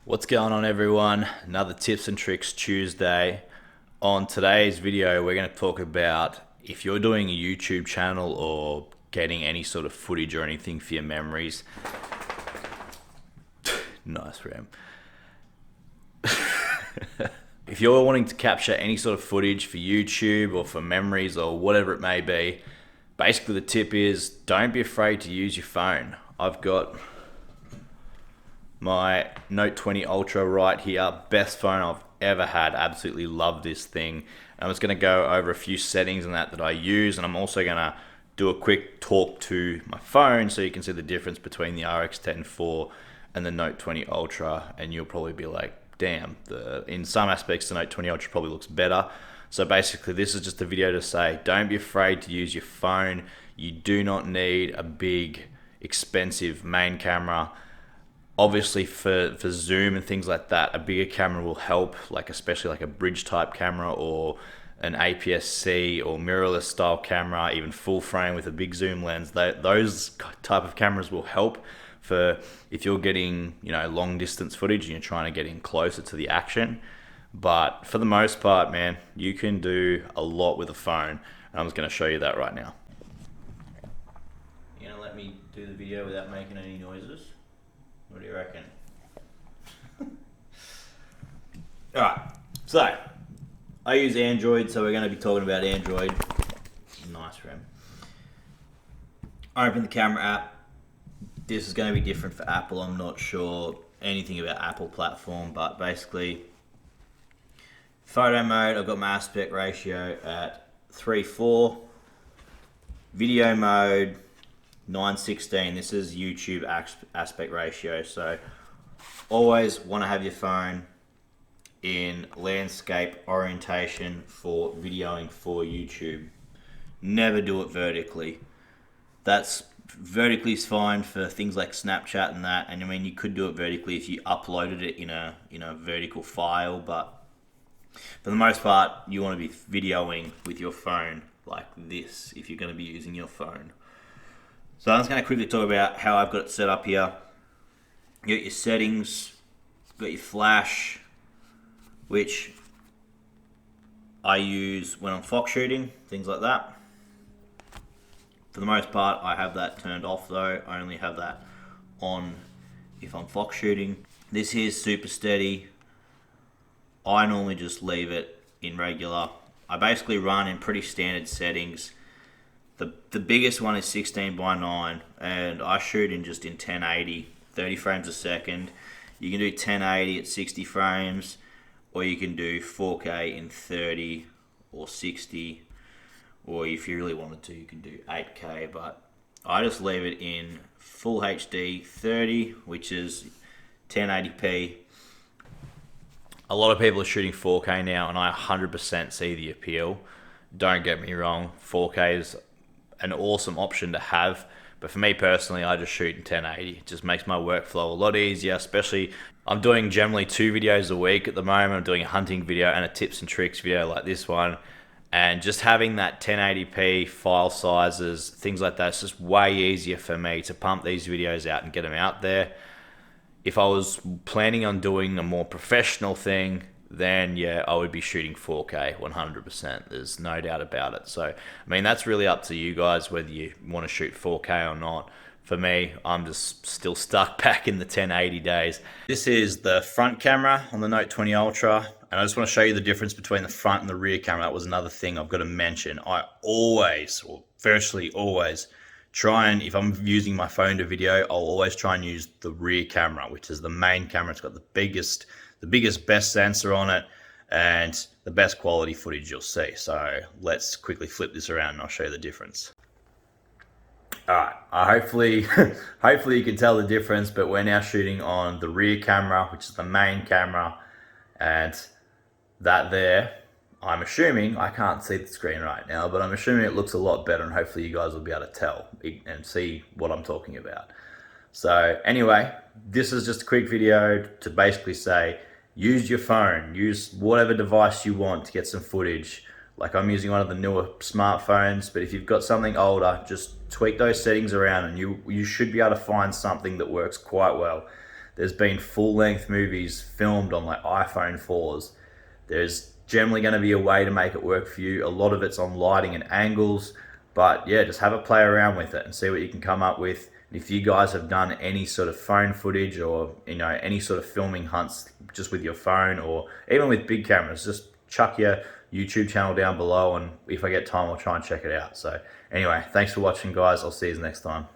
What's going on, everyone? Another Tips and Tricks Tuesday. On today's video, we're going to talk about if you're doing a YouTube channel or getting any sort of footage or anything for your memories. Nice, Ram. If you're wanting to capture any sort of footage for YouTube or for memories or whatever it may be, basically the tip is don't be afraid to use your phone. I've got my Note 20 Ultra right here, best phone I've ever had. Absolutely love this thing. I'm just going to go over a few settings and that I use, and I'm also going to do a quick talk to my phone so you can see the difference between the RX 10 IV and the Note 20 Ultra, and you'll probably be like, damn, in some aspects the Note 20 Ultra probably looks better. So basically this is just a video to say don't be afraid to use your phone. You do not need a big expensive main camera. Obviously for zoom and things like that, a bigger camera will help, like especially like a bridge type camera or an APS-C or mirrorless style camera, even full frame with a big zoom lens. Those type of cameras will help for if you're getting, long distance footage and you're trying to get in closer to the action. But for the most part, man, you can do a lot with a phone, and I'm just going to show you that right now. You gonna let me do the video without making any noises? What do you reckon? Alright, so I use Android, so we're going to be talking about Android. Nice, Rem. I open the camera app. This is going to be different for Apple. I'm not sure anything about Apple platform, but basically, photo mode, I've got my aspect ratio at 3:4. Video mode, 9:16. This is YouTube aspect ratio, so always want to have your phone in landscape orientation for videoing for YouTube. Never do it vertically. That's vertically is fine for things like Snapchat and that, and I mean you could do it vertically if you uploaded it in a vertical file, but for the most part you want to be videoing with your phone like this if you're going to be using your phone. So I'm just going to quickly talk about how I've got it set up here. You got your settings, got your flash, which I use when I'm fox shooting, things like that. For the most part, I have that turned off though. I only have that on if I'm fox shooting. This here is super steady. I normally just leave it in regular. I basically run in pretty standard settings. The biggest one is 16:9, and I shoot in 1080, 30 frames a second. You can do 1080 at 60 frames, or you can do 4K in 30 or 60, or if you really wanted to, you can do 8K, but I just leave it in full HD 30, which is 1080p. A lot of people are shooting 4K now, and I 100% see the appeal. Don't get me wrong, 4K is an awesome option to have, but for me personally, I just shoot in 1080. It just makes my workflow a lot easier, especially I'm doing generally 2 videos a week at the moment. I'm doing a hunting video and a tips and tricks video like this one, and just having that 1080p file sizes, things like that, it's just way easier for me to pump these videos out and get them out there. If I was planning on doing a more professional thing, then yeah, I would be shooting 4K 100%. There's no doubt about it. So, I mean, that's really up to you guys whether you want to shoot 4K or not. For me, I'm just still stuck back in the 1080 days. This is the front camera on the Note 20 Ultra, and I just want to show you the difference between the front and the rear camera. That was another thing I've got to mention. I always, or virtually always, try and, if I'm using my phone to video, I'll always try and use the rear camera, which is the main camera. It's got the biggest, best sensor on it, and the best quality footage you'll see. So let's quickly flip this around and I'll show you the difference. Alright, hopefully you can tell the difference, but we're now shooting on the rear camera, which is the main camera, and that there, I'm assuming, I can't see the screen right now, but I'm assuming it looks a lot better, and hopefully you guys will be able to tell and see what I'm talking about. So anyway, this is just a quick video to basically say, use your phone, use whatever device you want to get some footage. Like I'm using one of the newer smartphones, but if you've got something older, just tweak those settings around and you should be able to find something that works quite well. There's been full-length movies filmed on like iPhone 4s. There's generally going to be a way to make it work for you. A lot of it's on lighting and angles, but yeah, just have a play around with it and see what you can come up with. And if you guys have done any sort of phone footage or any sort of filming hunts just with your phone or even with big cameras, just chuck your YouTube channel down below, and if I get time, I'll try and check it out. So anyway, thanks for watching, guys. I'll see you next time.